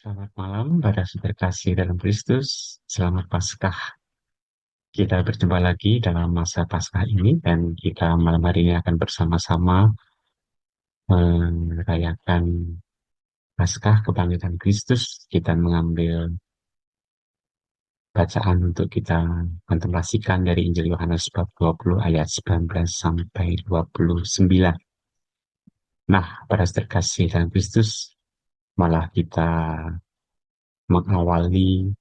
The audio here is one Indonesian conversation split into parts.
Selamat malam, para saudara kasih dalam Kristus. Selamat Paskah. Kita berjumpa lagi dalam masa Paskah ini, dan kita malam hari ini akan bersama-sama merayakan Paskah kebangkitan Kristus. Kita mengambil bacaan untuk kita kontemplasikan dari Injil Yohanes bab 20 ayat 19 sampai 29. Nah, para saudara kasih dalam Kristus, malah kita mengawali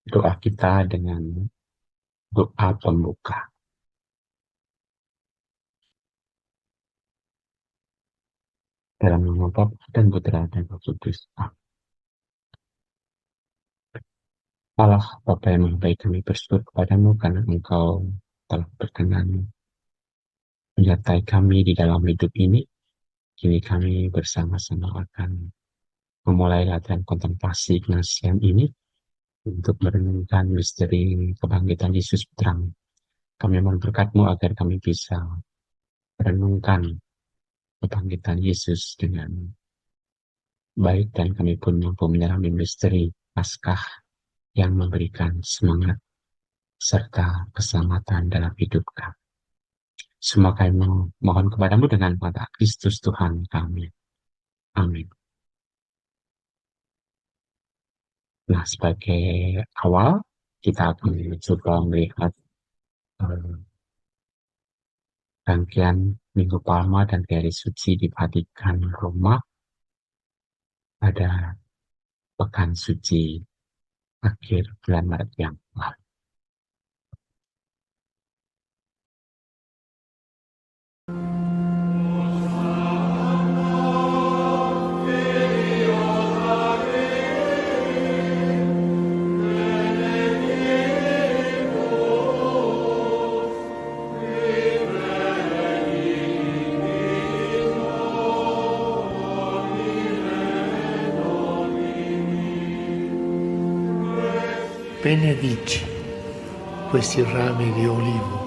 doa kita dengan doa pembuka. Dalam nama Bapa dan Putra dan Roh Kudus. Allah, Bapa yang Maha Baik, kami bersyukur kepadamu karena Engkau telah berkenan menyertai kami di dalam hidup ini. Kini kami bersama-sama akan memulai latihan kontemplasi Ignatian ini untuk merenungkan misteri kebangkitan Yesus Putramu. Kami mohon berkat-Mu agar kami bisa merenungkan kebangkitan Yesus dengan baik, dan kami pun mampu menyelami misteri Paskah yang memberikan semangat serta keselamatan dalam hidup kami. Semua kami mohon kepadamu dengan mata Kristus Tuhan kami. Amin. Nah, sebagai awal, kita akan mencoba melihat rangkaian Minggu Palma dan Hari Suci di Vatikan Roma pada Pekan Suci akhir bulan Maret yang lalu. Benedici questi rami di olivo.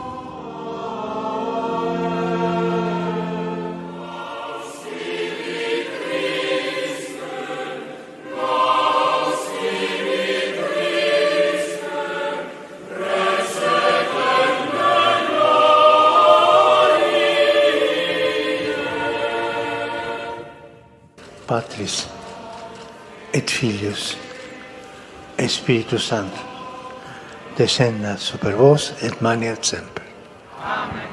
Patris et Filius et Spiritus Sanctus, descendat super vos et maneat semper. Amen.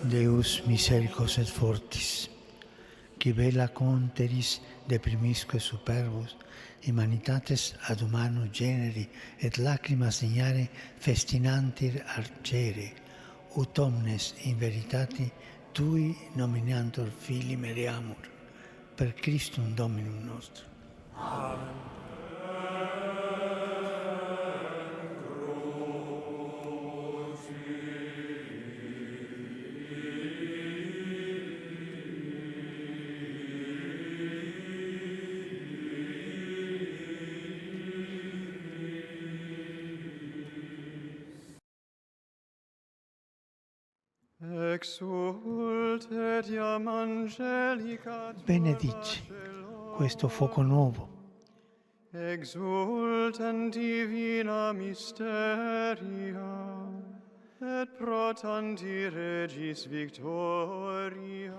Deus misericors et fortis, qui bella conteris de primisque superbos, humanitates ad humano generi et lacrimas ignare festinantir arcere, ut omnes in veritate tui nominantur filii mereamur, per Christum Dominum nostrum. Exultet iam angelica Benedici questo fuoco nuovo. exultant divina mysteria, et pro tanti regis victoria.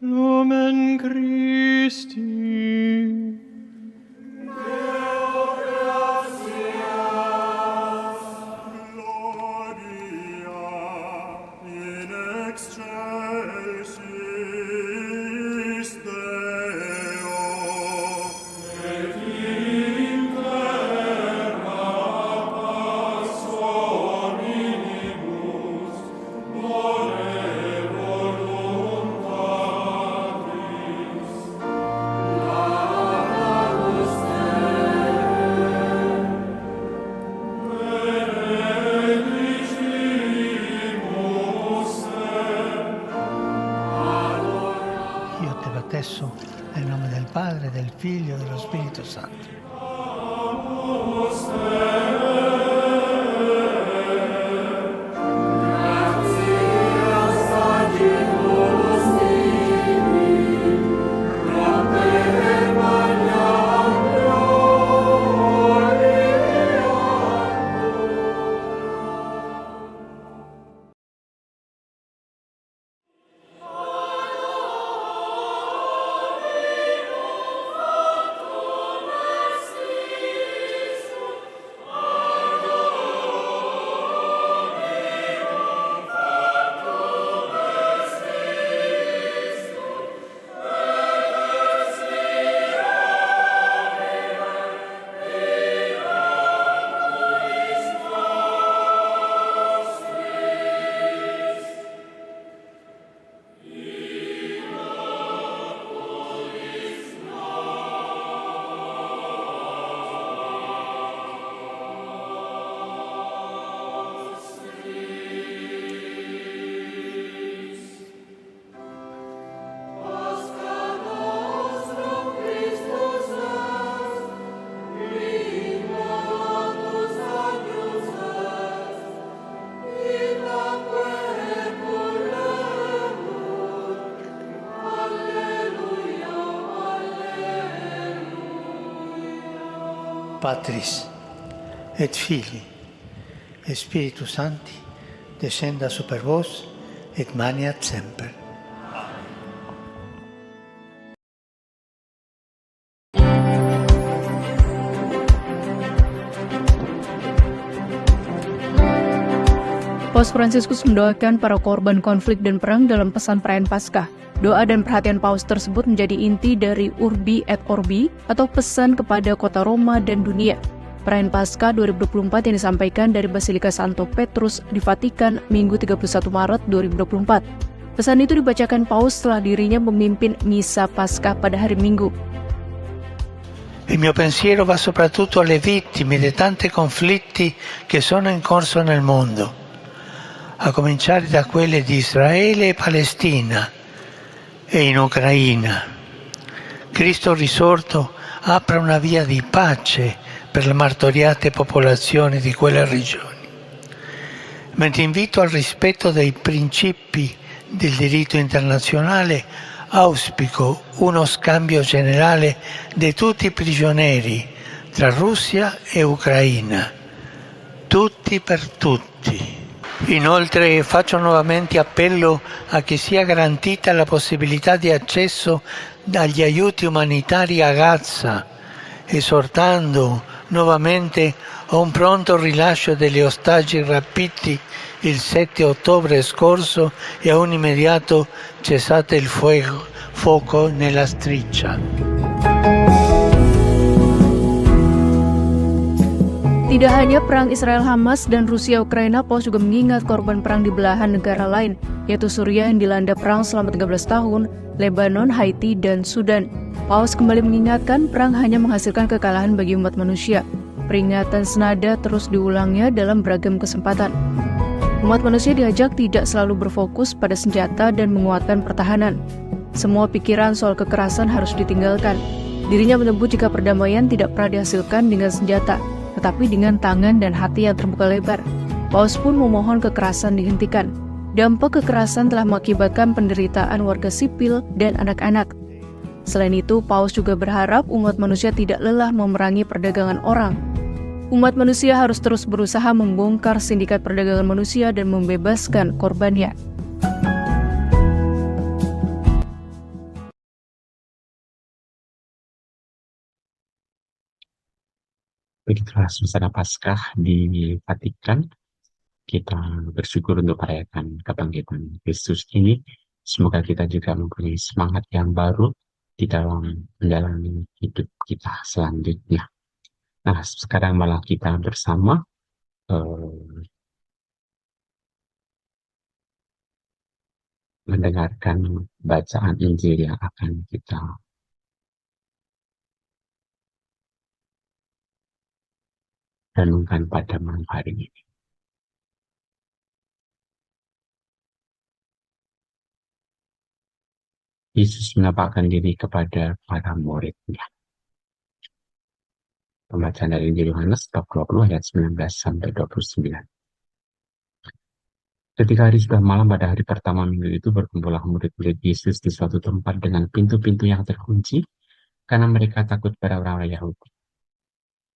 Lumen Christi. Io te battesso nel nome del Padre, del Figlio e dello Spirito Santo. Patris et Filii et Spiritus Sancti descenda super vos et maniat semper. Paus Fransiskus mendoakan para korban konflik dan perang dalam pesan perayaan Paskah. Doa dan perhatian Paus tersebut menjadi inti dari Urbi et Orbi atau pesan kepada kota Roma dan dunia. Perayaan Paskah 2024 yang disampaikan dari Basilika Santo Petrus di Vatikan Minggu 31 Maret 2024. Pesan itu dibacakan Paus setelah dirinya memimpin Misa Paskah pada hari Minggu. Il mio pensiero va soprattutto alle vittime di tanti conflitti che sono in corso nel mondo, a cominciare da quelle di Israele e Palestina e in Ucraina. Cristo risorto apra una via di pace per le martoriate popolazioni di quelle regioni. Mentre invito al rispetto dei principi del diritto internazionale, auspico uno scambio generale di tutti i prigionieri tra Russia e Ucraina, tutti per tutti. Inoltre faccio nuovamente appello a che sia garantita la possibilità di accesso agli aiuti umanitari a Gaza, esortando nuovamente a un pronto rilascio degli ostaggi rapiti il 7 ottobre scorso e a un immediato cessate il fuoco nella striscia. Tidak hanya perang Israel-Hamas dan Rusia-Ukraina, Paus juga mengingat korban perang di belahan negara lain, yaitu Suriah yang dilanda perang selama 13 tahun, Lebanon, Haiti, dan Sudan. Paus kembali mengingatkan perang hanya menghasilkan kekalahan bagi umat manusia. Peringatan senada terus diulangnya dalam beragam kesempatan. Umat manusia diajak tidak selalu berfokus pada senjata dan menguatkan pertahanan. Semua pikiran soal kekerasan harus ditinggalkan. Dirinya menyebut jika perdamaian tidak pernah dihasilkan dengan senjata, tetapi dengan tangan dan hati yang terbuka lebar. Paus pun memohon kekerasan dihentikan. Dampak kekerasan telah mengakibatkan penderitaan warga sipil dan anak-anak. Selain itu, Paus juga berharap umat manusia tidak lelah memerangi perdagangan orang. Umat manusia harus terus berusaha membongkar sindikat perdagangan manusia dan membebaskan korbannya. Begitulah suasana Paskah di Vatikan. Kita bersyukur untuk merayakan kebangkitan Kristus ini. Semoga kita juga mempunyai semangat yang baru di dalam menjalani hidup kita selanjutnya. Nah, sekarang malah kita bersama mendengarkan bacaan Injil yang akan kita renungkan pada malam hari ini. Yesus menampakkan diri kepada para muridnya. Pembacaan dari Injil Yohanes bab 20 ayat 19 sampai 29. Ketika hari sudah malam pada hari pertama minggu itu, berkumpullah murid-murid Yesus di suatu tempat dengan pintu-pintu yang terkunci, karena mereka takut pada orang-orang Yahudi.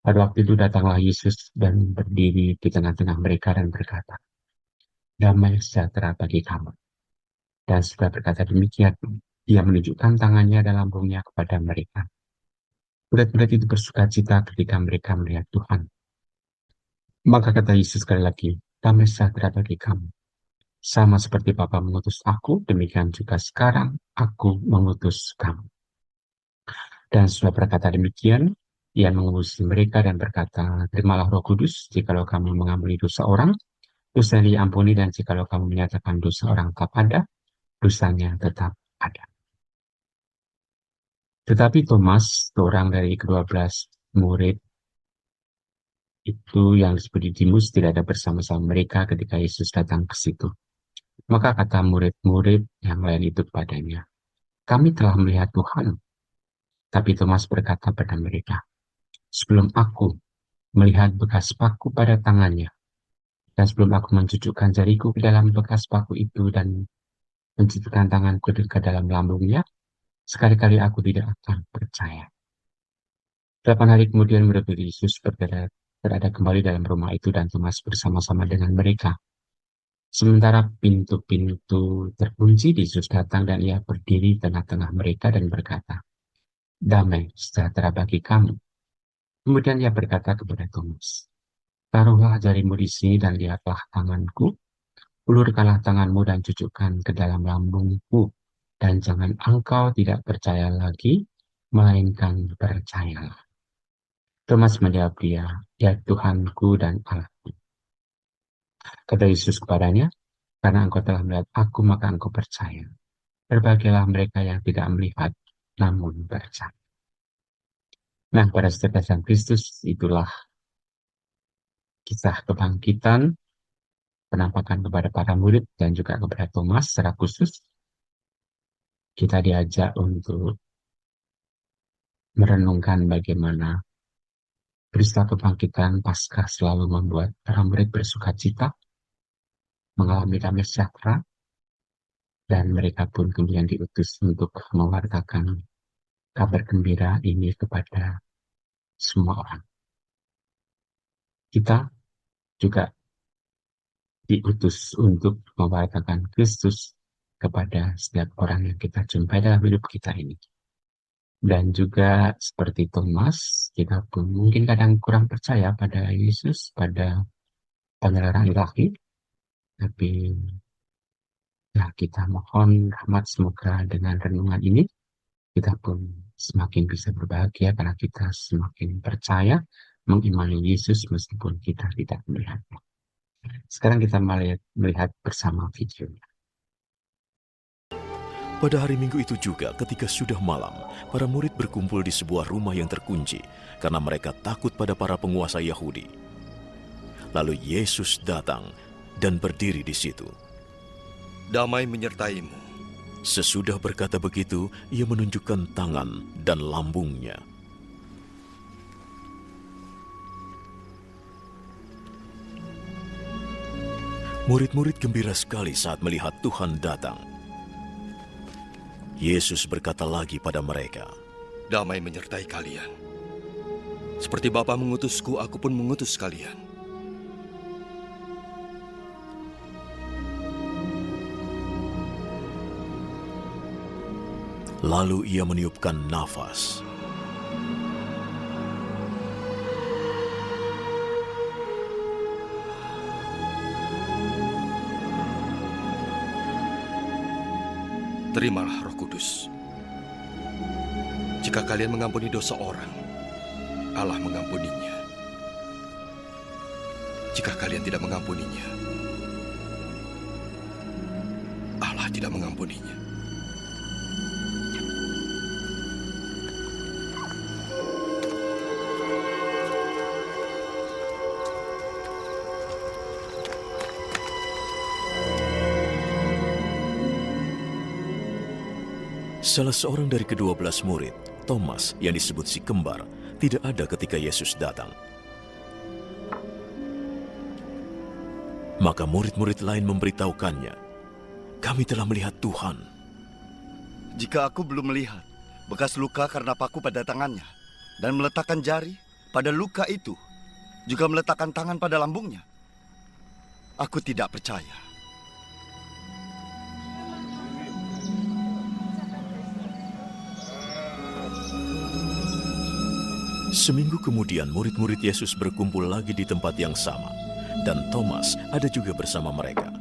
Pada waktu itu datanglah Yesus dan berdiri di tengah-tengah mereka dan berkata, "Damai sejahtera bagi kamu." Dan setelah berkata demikian, dia menunjukkan tangannya dan lambungnya kepada mereka. Murid-murid itu bersukacita ketika mereka melihat Tuhan. Maka kata Yesus sekali lagi, "Damai sejahtera bagi kamu. Sama seperti Bapa mengutus aku, demikian juga sekarang aku mengutus kamu." Dan setelah berkata demikian, ia mengurusi mereka dan berkata, "Terimalah Roh Kudus, jikalau kamu mengampuni dosa orang, dosanya diampuni, dan jikalau kamu menyatakan dosa orang tetap ada, dosanya tetap ada." Tetapi Thomas, seorang dari ke-12 murid itu yang disebut Didimus, tidak ada bersama-sama mereka ketika Yesus datang ke situ. Maka kata murid-murid yang lain itu kepadanya, "Kami telah melihat Tuhan." Tapi Thomas berkata pada mereka, "Sebelum aku melihat bekas paku pada tangannya, dan sebelum aku mencucukkan jariku ke dalam bekas paku itu dan mencucukkan tanganku ke dalam lambungnya, sekali-kali aku tidak akan percaya." 8 hari kemudian murid-murid Yesus berada kembali dalam rumah itu dan Thomas bersama-sama dengan mereka. Sementara pintu-pintu terkunci, Yesus datang dan ia berdiri di tengah-tengah mereka dan berkata, "Damai sejahtera bagi kamu." Kemudian ia berkata kepada Thomas, "Taruhlah jarimu di sini dan lihatlah tanganku. Ulurkanlah tanganmu dan cucukkan ke dalam lambungku. Dan jangan engkau tidak percaya lagi, melainkan percayalah." Thomas menjawab dia, "Ya Tuhanku dan Allahku." Kata Yesus kepadanya, "Karena engkau telah melihat aku, maka engkau percaya. Berbahagialah mereka yang tidak melihat, namun percaya." Nah, pada setiap dasar Kristus, itulah kisah kebangkitan, penampakan kepada para murid, dan juga kepada Thomas secara khusus. Kita diajak untuk merenungkan bagaimana peristiwa kebangkitan Paskah selalu membuat para murid bersuka cita, mengalami damai sejahtera, dan mereka pun kemudian diutus untuk mewartakan kabar gembira ini kepada semua orang. Kita juga diutus untuk mewartakan Kristus kepada setiap orang yang kita jumpai dalam hidup kita ini. Dan juga seperti Thomas, kita pun mungkin kadang kurang percaya pada Yesus, pada penyerahan ilahi, tapi ya kita mohon rahmat, semoga dengan renungan ini kita pun semakin bisa berbahagia karena kita semakin percaya mengimani Yesus meskipun kita tidak melihatnya. Sekarang kita melihat bersama videonya. Pada hari Minggu itu juga ketika sudah malam, para murid berkumpul di sebuah rumah yang terkunci karena mereka takut pada para penguasa Yahudi. Lalu Yesus datang dan berdiri di situ. Damai menyertaimu. Sesudah berkata begitu, ia menunjukkan tangan dan lambungnya. Murid-murid gembira sekali saat melihat Tuhan datang. Yesus berkata lagi pada mereka, Damai menyertai kalian. Seperti Bapa mengutusku, aku pun mengutus kalian. Lalu ia meniupkan nafas. Terimalah Roh Kudus. Jika kalian mengampuni dosa orang, Allah mengampuninya. Jika kalian tidak mengampuninya, Allah tidak mengampuninya. Salah seorang dari ke-12 murid, Thomas yang disebut si kembar, tidak ada ketika Yesus datang. Maka murid-murid lain memberitahukannya, kami telah melihat Tuhan. Jika aku belum melihat bekas luka karena paku pada tangannya, dan meletakkan jari pada luka itu, juga meletakkan tangan pada lambungnya, aku tidak percaya. Seminggu kemudian murid-murid Yesus berkumpul lagi di tempat yang sama, dan Thomas ada juga bersama mereka.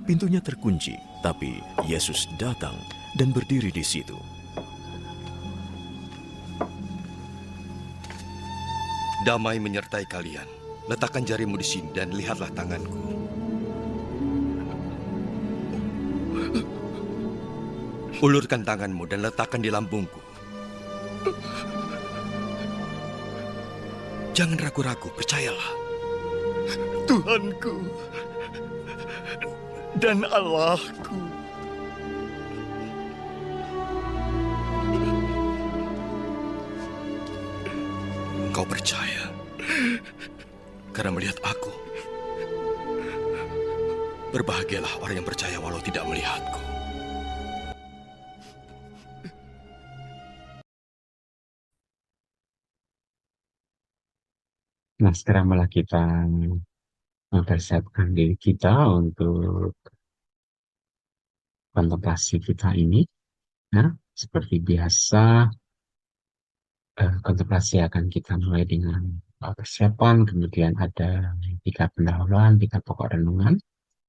Pintunya terkunci, tapi Yesus datang dan berdiri di situ. Damai menyertai kalian. Letakkan jarimu di sini dan lihatlah tanganku. Ulurkan tanganmu dan letakkan di lambungku. Jangan ragu-ragu, percayalah. Tuhanku dan Allahku. Kau percaya karena melihat aku. Berbahagialah orang yang percaya walau tidak melihatku. Nah, sekarang malah kita mempersiapkan diri kita untuk kontemplasi kita ini. Nah, seperti biasa, kontemplasi akan kita mulai dengan persiapan, kemudian ada 3 pendahuluan, 3 pokok renungan,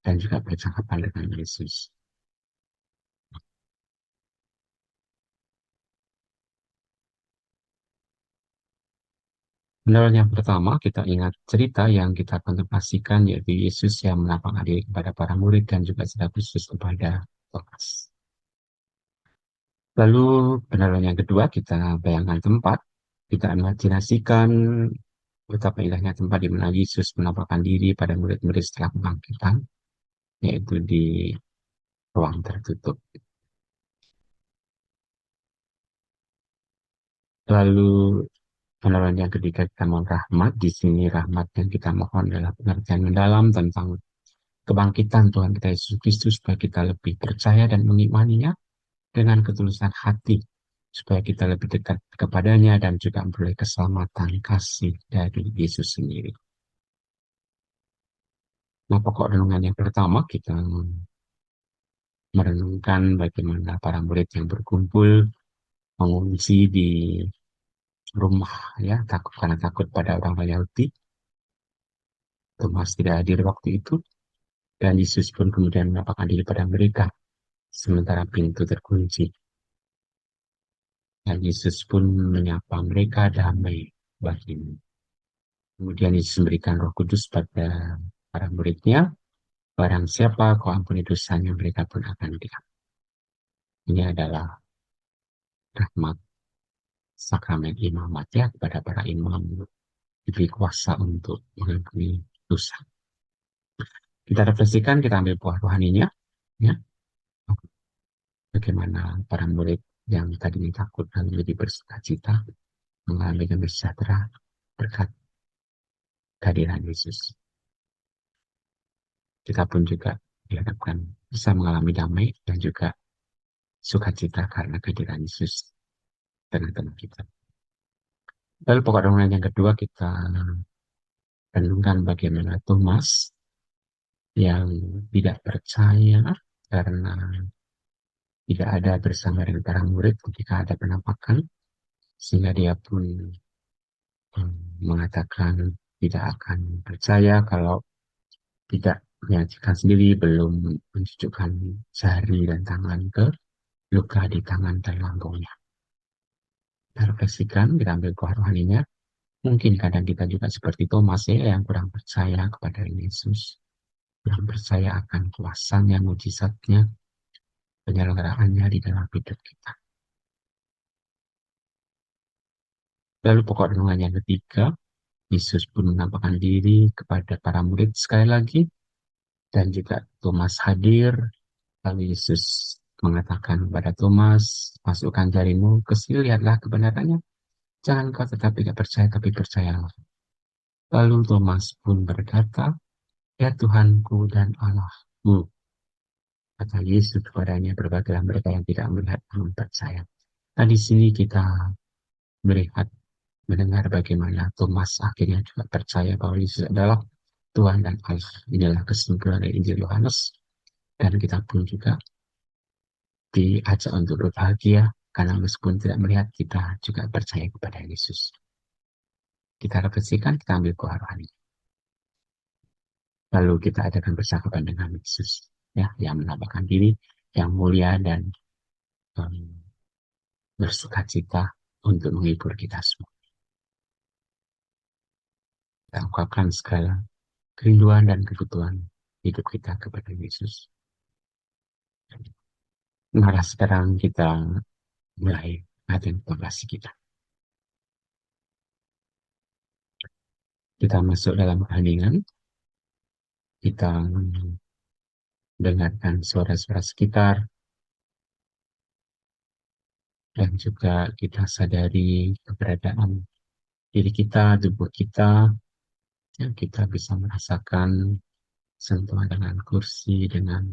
dan juga percakapan dengan Yesus. Pendahuluan yang pertama, kita ingat cerita yang kita kontemplasikan, yaitu Yesus yang menampakkan diri kepada para murid dan juga secara khusus kepada Thomas. Lalu pendahuluan yang kedua, kita bayangkan tempat, kita imajinasikan betapa indahnya tempat di mana Yesus menampakkan diri pada murid-murid setelah kebangkitan, yaitu di ruang tertutup. Lalu pendahuluan yang ketiga, kita mohon rahmat. Di sini rahmat yang kita mohon adalah pengertian mendalam tentang kebangkitan Tuhan kita Yesus Kristus, supaya kita lebih percaya dan mengimaninya dengan ketulusan hati, supaya kita lebih dekat kepadanya dan juga memperoleh keselamatan kasih dari Yesus sendiri. Nah, pokok renungan yang pertama, kita merenungkan bagaimana para murid yang berkumpul mengungsi di rumah, ya, karena takut pada orang Yahudi. Thomas tidak hadir waktu itu, dan Yesus pun kemudian menampakkan diri pada mereka sementara pintu terkunci. Dan Yesus pun menyapa mereka, damai bagimu. Kemudian Yesus memberikan Roh Kudus pada para muridnya. Barang siapa kau ampuni dosanya, mereka pun akan diampuni. Ini adalah rahmat sakramen imamat ya, kepada para imam diberi kuasa untuk mengampuni dosa. Kita refleksikan, kita ambil buah rohaninya, ya. Bagaimana para murid yang tadinya takut lalu menjadi bersukacita, mengalami damai sejahtera berkat kehadiran Yesus. Kita pun juga diharapkan bisa mengalami damai dan juga sukacita karena kehadiran Yesus tengah-tengah kita. Lalu pokok renungan yang kedua kita renungkan bagaimana Thomas yang tidak percaya karena tidak ada bersama dengan para murid ketika ada penampakan, sehingga dia pun mengatakan tidak akan percaya kalau tidak menyaksikan sendiri, belum mencucukkan jari dan tangan ke luka di tangan dan lambungnya. Kita refleksikan, kita ambil buah rohaninya. Mungkin kadang kita juga seperti Thomas ya, yang kurang percaya kepada Yesus, kurang percaya akan kuasanya, mujizatnya, penyelenggaraannya di dalam hidup kita. Lalu pokok renungan yang ketiga, Yesus pun menampakkan diri kepada para murid sekali lagi, dan juga Thomas hadir. Lalu Yesus mengatakan kepada Thomas, masukkan jarimu ke sini, lihatlah kebenarannya. Jangan kau tetap tidak percaya, tapi percayalah. Lalu Thomas pun berkata, ya Tuhanku dan Allahku. Kata Yesus kepadanya, berbahagialah mereka yang tidak melihat namun percaya. Nah, di sini kita melihat, mendengar bagaimana Thomas akhirnya juga percaya bahwa Yesus adalah Tuhan dan Allah. Inilah kesimpulan dari Injil Yohanes. Dan kita pun juga diajak untuk berbahagia, karena meskipun tidak melihat, kita juga percaya kepada Yesus. Kita refleksikan, kita ambil buah rohani. Lalu kita adakan percakapan dengan Yesus, ya, yang menampakkan diri, yang mulia dan bersukacita untuk menghibur kita semua. Kita ungkapkan segala kerinduan dan kebutuhan hidup kita kepada Yesus. Mari sekarang kita mulai latihan kontemplasi kita. Kita masuk dalam keheningan. Kita dengarkan suara-suara sekitar. Dan juga kita sadari keberadaan diri kita, tubuh kita. Yang kita bisa merasakan sentuhan dengan kursi, dengan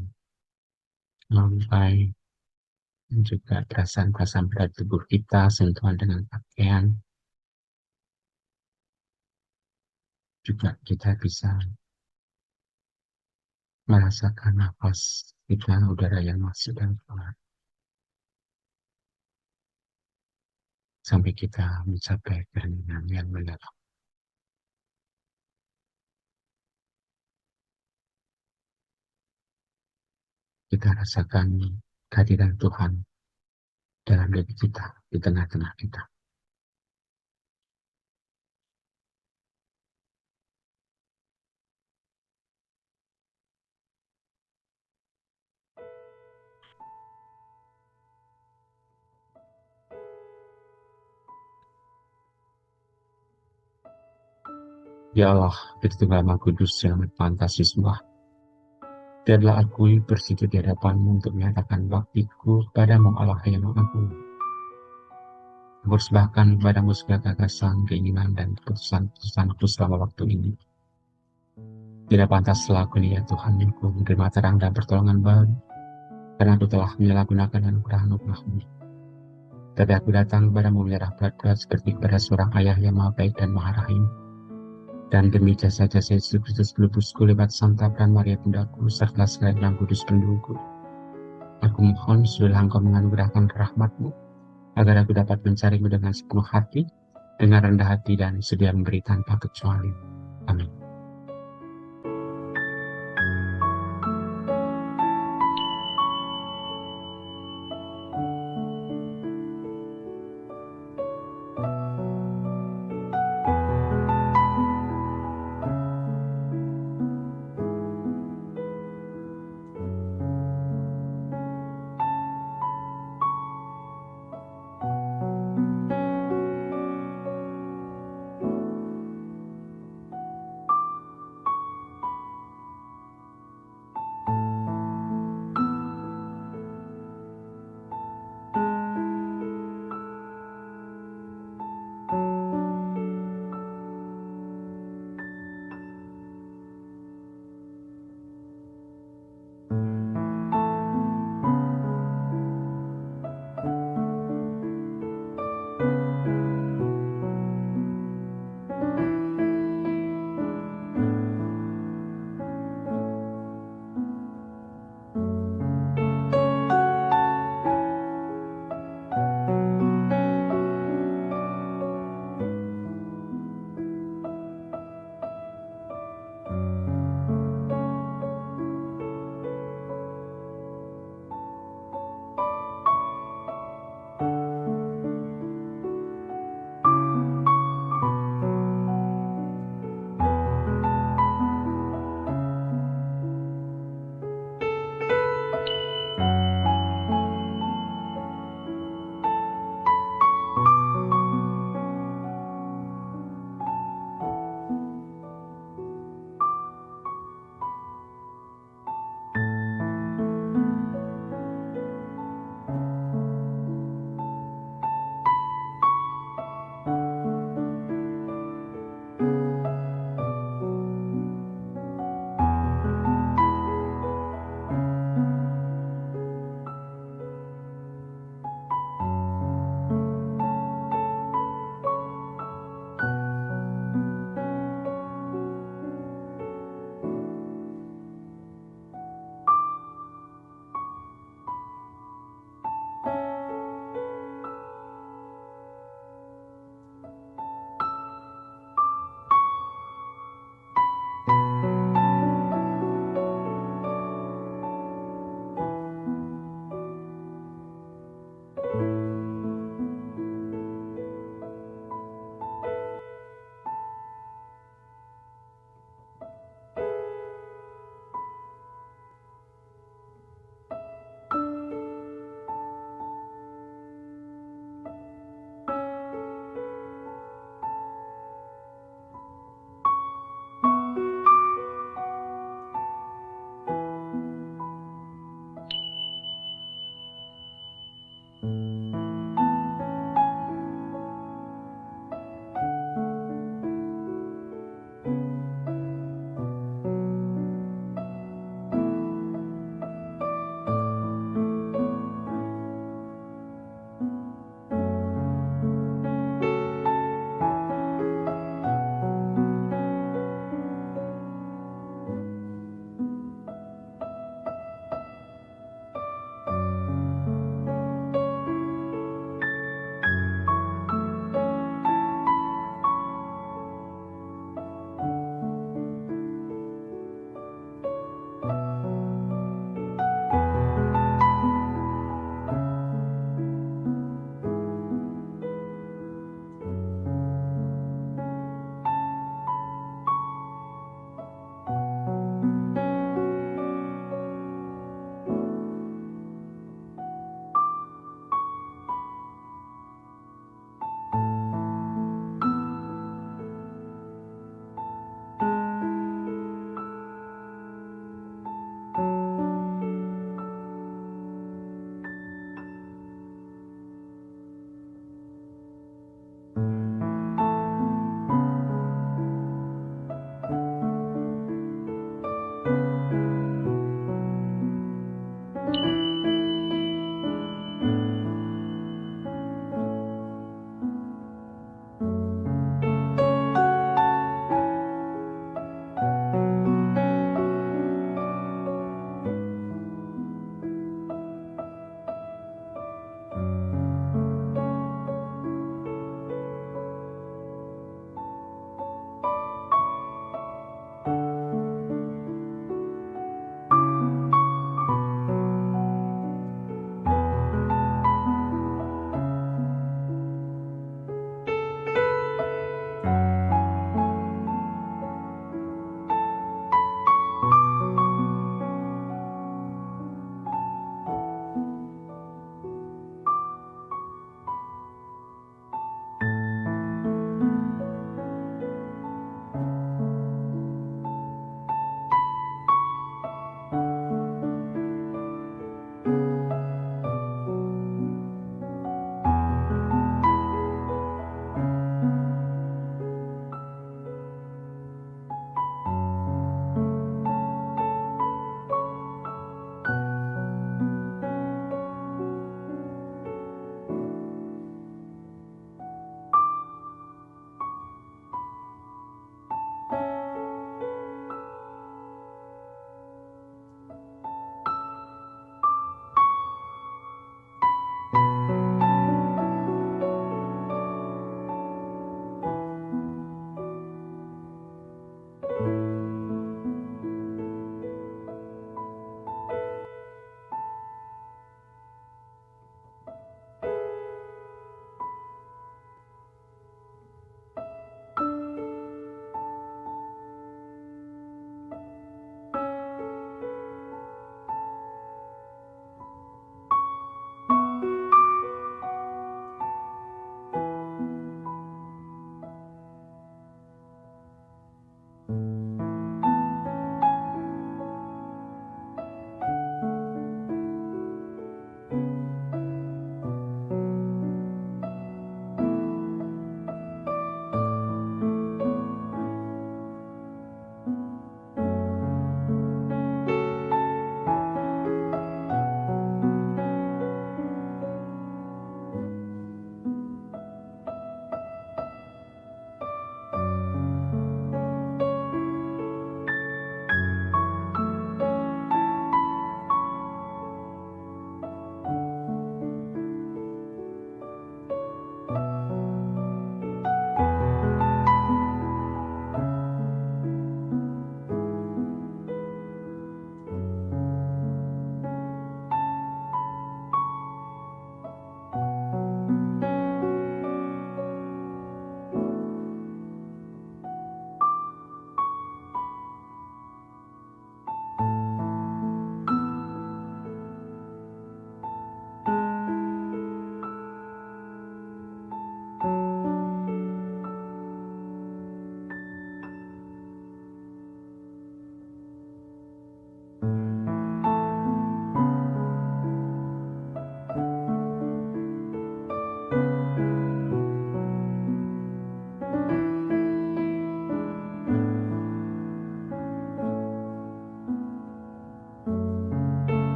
lantai. Dan juga perasaan-perasaan pada tubuh kita, sentuhan dengan pakaian. Juga kita bisa merasakan nafas kita, udara yang masuk dan keluar. Sampai kita mencapai keheningan yang mendalam. Kita rasakan kehadiran Tuhan dalam diri kita, di tengah-tengah kita. Ya Allah, Tritunggal Maha Kudus yang fantasi semua, biarlah aku bersujud di hadapan-Mu untuk menyatakan baktiku kepadamu, Allah yang Maha Agung. Aku persembahkan kepadamu segala gagasan, keinginan, dan keputusan-keputusanku selama waktu ini. Tidak pantaslah aku ya Tuhanku menerima terang dan pertolongan baru, karena aku telah menyalahgunakan anugerah-anugerah-Mu. Tapi aku datang kepadamu menyerah berat-berat seperti kepada seorang ayah yang maha baik dan maha rahim. Dan demi jasa-jasa Yesus Kristus pelupusku lewat Santa Peran Maria Bundaku, serta segala yang kudus pendukku, aku mohon sudahlah Engkau menganugerahkan rahmat-Mu, agar aku dapat mencarimu dengan sepenuh hati, dengan rendah hati dan sedia memberi tanpa kecuali. Amin.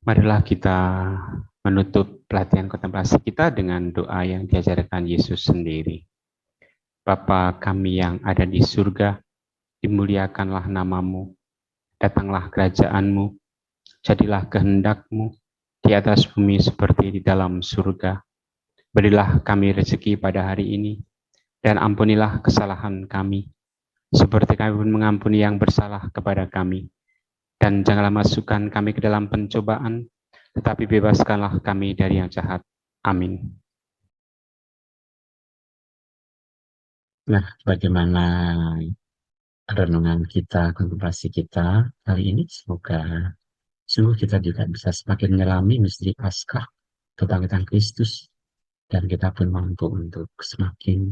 Marilah kita menutup pelatihan kontemplasi kita dengan doa yang diajarkan Yesus sendiri. Bapa kami yang ada di surga, dimuliakanlah namamu, datanglah kerajaanmu, jadilah kehendak-Mu di atas bumi seperti di dalam surga. Berilah kami rezeki pada hari ini, dan ampunilah kesalahan kami, seperti kami pun mengampuni yang bersalah kepada kami. Dan janganlah masukkan kami ke dalam pencobaan, tetapi bebaskanlah kami dari yang jahat. Amin. Nah, bagaimana renungan kita, kontemplasi kita kali ini? Semoga sungguh kita juga bisa semakin menyelami misteri Paskah kebangkitan Kristus, dan kita pun mampu untuk semakin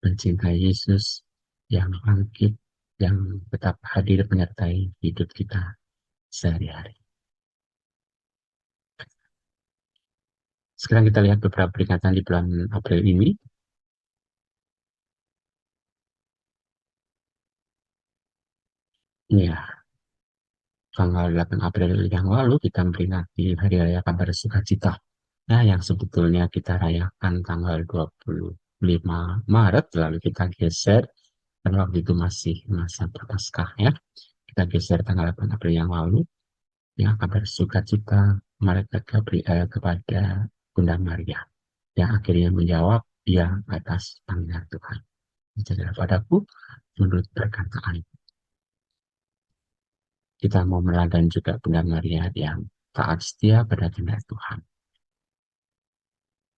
mencintai Yesus yang bangkit, yang tetap hadir menyertai hidup kita sehari-hari. Sekarang kita lihat beberapa peringatan di bulan April ini. Ya, tanggal 8 April yang lalu kita memperingati Hari Raya Kabar Sukacita. Nah, yang sebetulnya kita rayakan tanggal 25 Maret, lalu kita geser, karena waktu itu masih masa Prapaskah ya. Kita geser tanggal 8 April yang lalu, ya, kabar sukacita malaikat Gabriel kepada Bunda Maria, yang akhirnya menjawab, ya, atas panggilan Tuhan. Jadilah padaku menurut perkataan. Kita mau meneladani juga Bunda Maria yang taat setia pada kehendak Tuhan.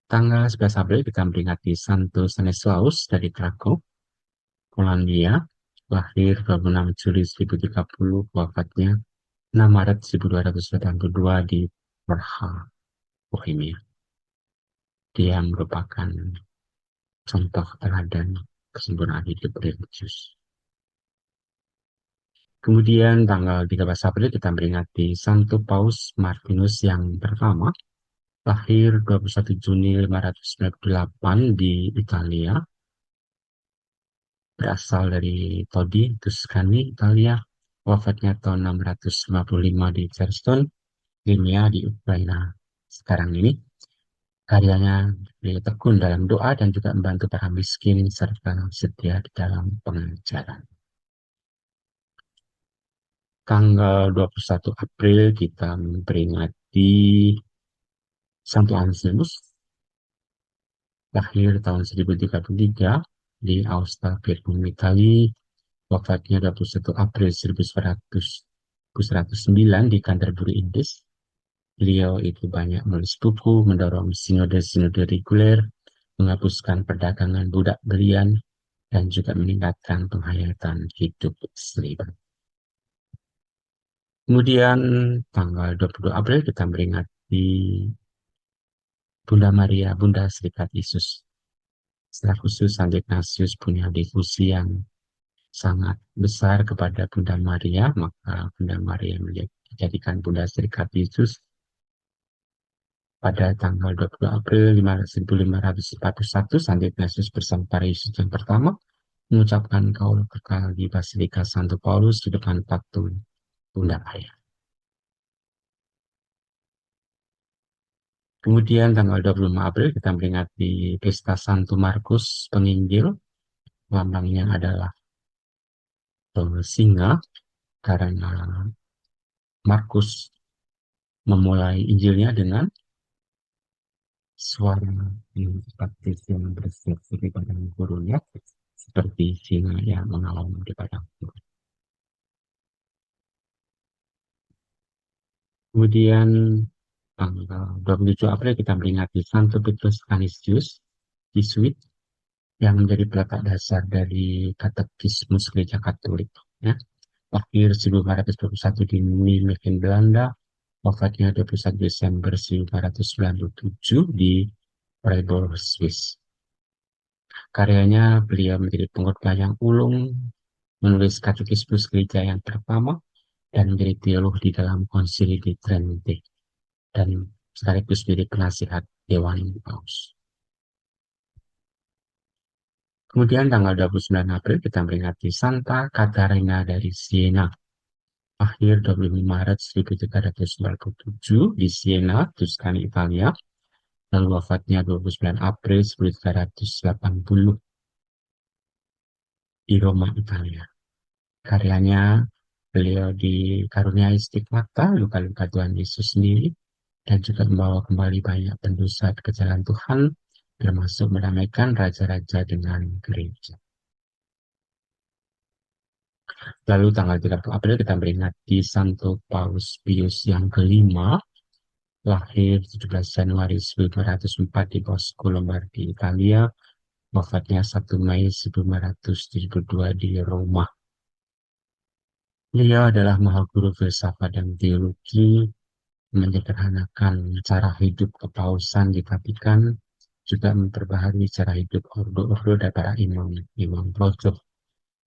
Tanggal 11 April kita memperingati Santo Stanislaus dari Krakow, Polandia, lahir 26 Juli 1030, wafatnya 6 Maret 1282 di Praha, Bohemia. Dia merupakan contoh teladan kesempurnaan hidup religius. Kemudian tanggal 13 April kita memperingati Santo Paus Martinus yang pertama, lahir 21 Juni 598 di Italia, berasal dari Todi, Tuscany, Italia, wafatnya tahun 655 di Cherson, Crimea di Ukraina. Sekarang ini karyanya beliau tekun dalam doa dan juga membantu para miskin serta setia di dalam pengajaran. Tanggal 21 April kita memperingati Santo Anselmus, lahir tahun 1033 di Aosta, Piedmont, Italia, wafatnya 21 April 1109 di Canterbury, Inggris. Beliau itu banyak menulis buku, mendorong sinode-sinode reguler, menghapuskan perdagangan budak belian, dan juga meningkatkan penghayatan hidup selibat. Kemudian tanggal 22 April kita memperingati Bunda Maria, Bunda Serikat Yesus. Secara khusus Santo Ignatius punya devosi yang sangat besar kepada Bunda Maria, maka Bunda Maria dijadikan Bunda Serikat Yesus. Pada tanggal 20 April 1541, Santo Ignatius bersama para Yesus yang pertama mengucapkan kaul kekal di Basilika Santo Paulus di depan patung Bunda Maria. Kemudian tanggal 25 April kita memperingati Pesta Santo Markus Penginjil. Lambangnya adalah singa, karena Markus memulai Injilnya dengan suara yang seperti yang berseri pada gurunya, seperti singa yang mengawal di padang gurun. Kemudian tanggal 27 April kita memperingati Santo Petrus Canisius, Jesuit, yang menjadi peletak dasar dari Katekismus Gereja Katolik. Ya. Lahir 1521 di Nijmegen, Belanda, wafatnya 21 Desember 1597 di Freiburg, Swiss. Karyanya beliau menjadi pengkhotbah yang ulung, menulis Katekismus Gereja yang pertama, dan menjadi teolog di dalam Konsili di Trente, dan sekaligus menjadi penasihat Dewan Paus. Kemudian tanggal 29 April kita memperingati Santa Katarina dari Siena, akhir 25 Maret 1397 di Siena, Tuscany, Italia. Lalu wafatnya 29 April 1380 di Roma, Italia. Karyanya, beliau dikaruniai stigmata, luka-luka Tuhan Yesus sendiri, dan juga membawa kembali banyak pendosa ke jalan Tuhan, termasuk mendamaikan raja-raja dengan gereja. Lalu tanggal 30 April kita memperingati Santo Paus Pius yang kelima, lahir 17 Januari 1904 di Bosco, Lombardi, Italia, wafatnya 1 Mei 1972 di Roma. Beliau adalah mahaguru filsafat dan teologi, menyederhanakan cara hidup kepausan di Vatikan, juga memperbaharui cara hidup ordo-ordo dan para imam pojok,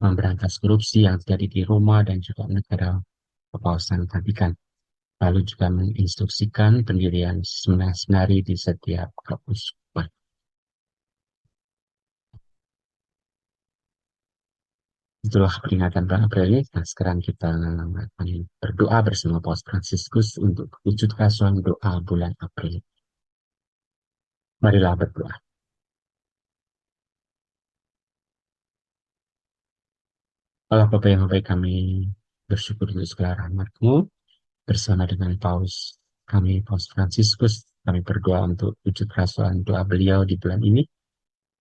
memberantas korupsi yang terjadi di Roma dan juga negara kepausan Vatikan. Lalu juga menginstruksikan pendirian seminari di setiap keuskupan. Itulah peringatan bulan April ini. Nah, sekarang kita akan berdoa bersama Paus Fransiskus untuk wujud kasuhan doa bulan April. Marilah berdoa. Allah Bapa yang baik, kami bersyukur untuk segala rahmat-Mu. Bersama dengan Paus kami, Paus Fransiskus, kami berdoa untuk wujud kasuhan doa beliau di bulan ini,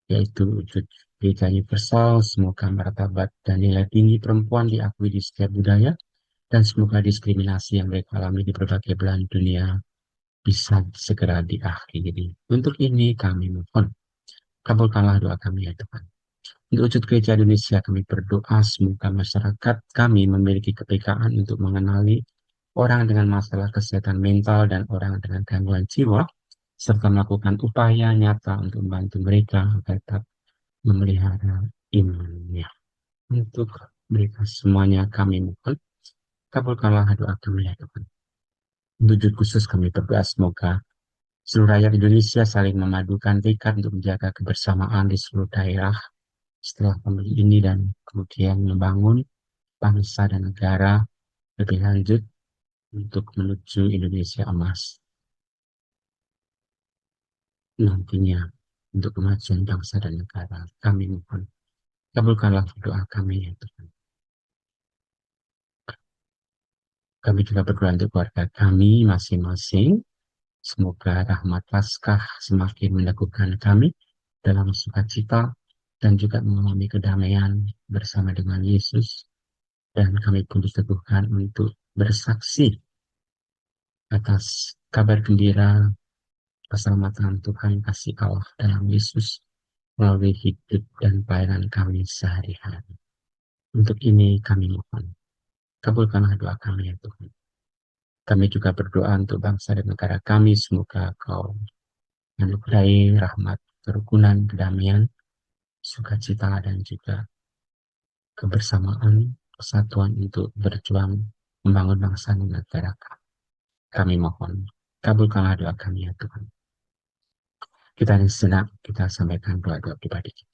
yaitu wujud gereja universal. Semoga martabat dan nilai tinggi perempuan diakui di setiap budaya, dan semoga diskriminasi yang mereka alami di berbagai belahan dunia bisa segera diakhiri. Untuk ini kami mohon, kabulkanlah doa kami ya Tuhan. Untuk wujud gereja Indonesia kami berdoa semoga masyarakat kami memiliki kepekaan untuk mengenali orang dengan masalah kesehatan mental dan orang dengan gangguan jiwa, serta melakukan upaya nyata untuk membantu mereka agar tetap memelihara imannya. Untuk mereka semuanya kami mohon, kabulkanlah doa kami ya Tuhan. Untuk khusus kami berdoa semoga seluruh rakyat Indonesia saling memadukan tekad untuk menjaga kebersamaan di seluruh daerah setelah pemilu ini, dan kemudian membangun bangsa dan negara lebih lanjut untuk menuju Indonesia emas nantinya, untuk kemajuan bangsa dan negara. Kami mohon, kabulkanlah doa kami ya Tuhan. Kami juga berdoa untuk keluarga kami masing-masing. Semoga rahmat Paskah semakin meneguhkan kami dalam sukacita dan juga mengalami kedamaian bersama dengan Yesus. Dan kami pun diteguhkan untuk bersaksi atas kabar gembira keselamatan Tuhan kasih Allah dalam Yesus melalui hidup dan pelayanan kami sehari-hari. Untuk ini kami mohon, kabulkanlah doa kami ya Tuhan. Kami juga berdoa untuk bangsa dan negara kami, semoga Kau menugerahi rahmat, kerukunan, kedamaian, sukacita, dan juga kebersamaan, kesatuan untuk berjuang membangun bangsa dan negara kami. Kami mohon, kabulkanlah doa kami ya Tuhan. Kita sejenak, kita sampaikan doa-doa pribadi kita.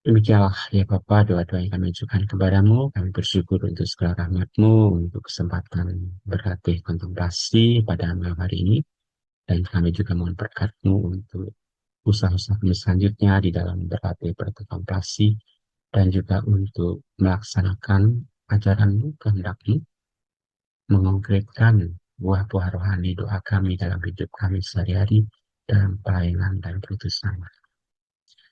Demikianlah ya Bapa, doa-doa yang kami ajukan kepadamu. Kami bersyukur untuk segala rahmat-Mu, untuk kesempatan berlatih kontemplasi pada malam hari ini. Dan kami juga mohon berkat-Mu untuk usaha-usaha kami selanjutnya di dalam berlatih berkontemplasi, dan juga untuk melaksanakan ajaran-Mu, kehendak-Mu, mengkonkretkan buah-buah rohani doa kami dalam hidup kami sehari-hari, dalam pelayanan dan keputusan.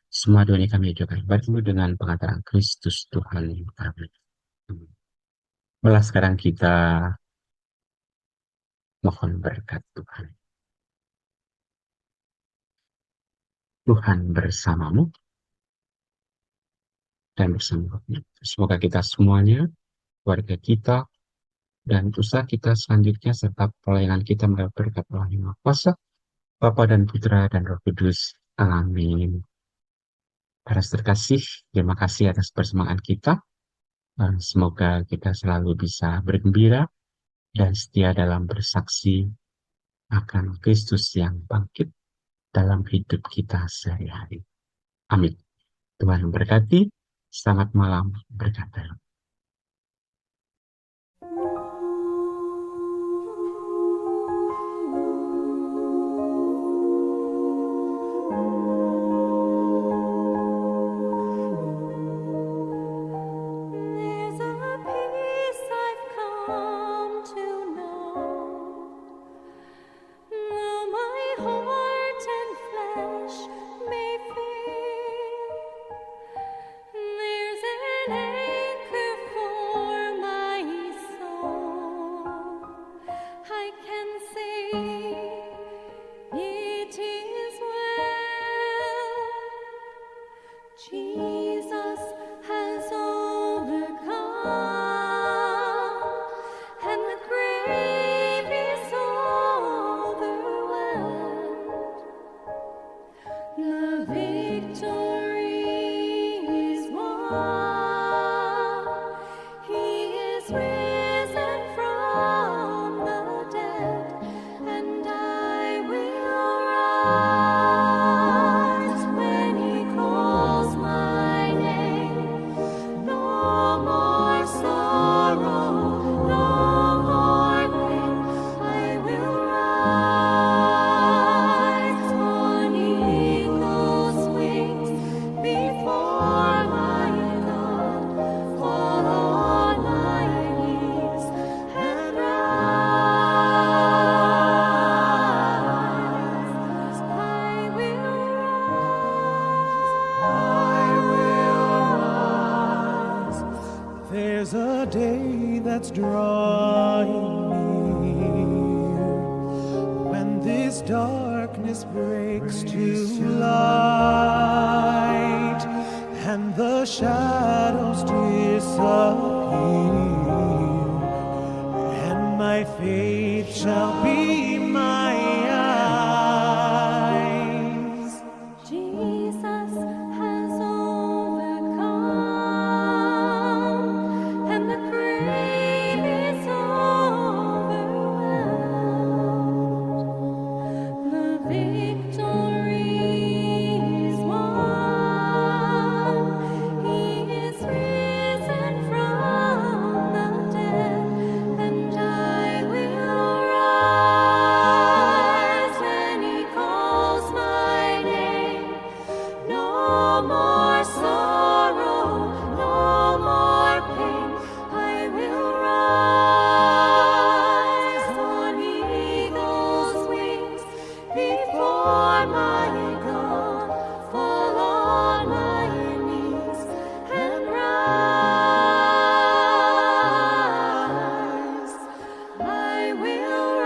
Semua doa ini kami ajukan bertemu dengan pengantaran Kristus Tuhan kami. Malah sekarang kita mohon berkat Tuhan. Tuhan bersamamu dan bersama. Semoga kita semuanya, keluarga kita, dan usaha kita selanjutnya serta pelayanan kita mendapat berkat Allah yang Maha Kuasa, Bapa dan Putra dan Roh Kudus. Amin. Para terkasih, terima kasih atas persembahan kita. Semoga kita selalu bisa bergembira dan setia dalam bersaksi akan Kristus yang bangkit dalam hidup kita sehari-hari. Amin. Tuhan memberkati. Selamat malam, berkat dalam. There's a peace I've come to know, though my heart and flesh may fail. There's an anchor for my soul. I can say it is well. Jesus has overcome, and the grave is overwhelmed. The victory is won. He is risen from the dead, and I will rise when He calls my name. No more sorrow, no more pain. I will rise on eagle's wings before my God, fall on my knees and rise. I will rise. There's a day that's drawing near when this darkness breaks to light and the shadows disappear, and my faith shall be my eyes. Jesus has overcome, and the grave is overwhelmed. The victory is won. He is risen from the dead, and I will rise when He calls my name. No more sorrow, no more pain. I will rise on eagle's wings before my God, fall on my knees and rise. I will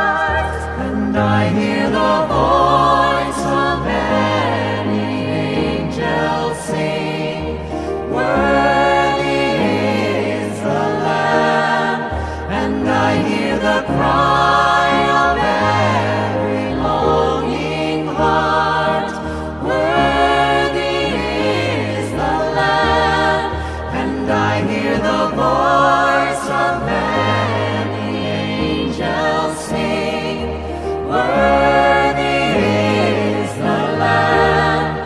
rise. And I hear the voice of many angels sing, worthy is the Lamb. And I hear the cry of every longing heart, worthy is the Lamb. And I hear the voice of many angels sing, worthy is the Lamb.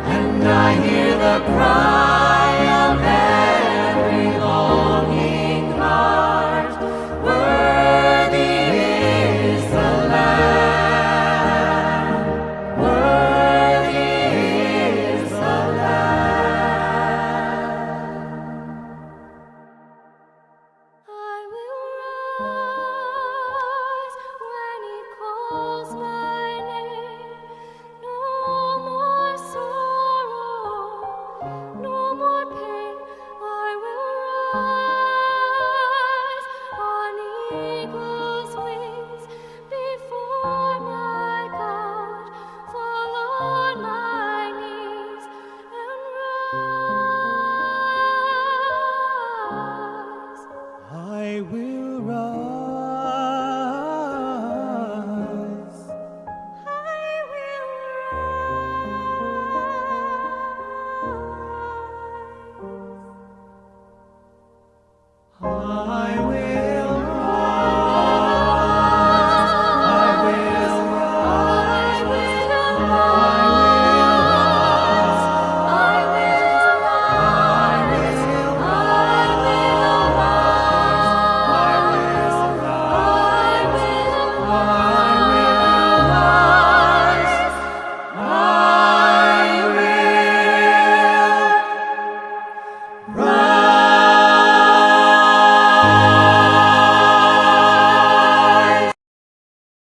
And I hear the cry of every longing heart, worthy is the Lamb, worthy is the Lamb. I will rise when He calls my name. No more sorrow, no more pain. I will rise.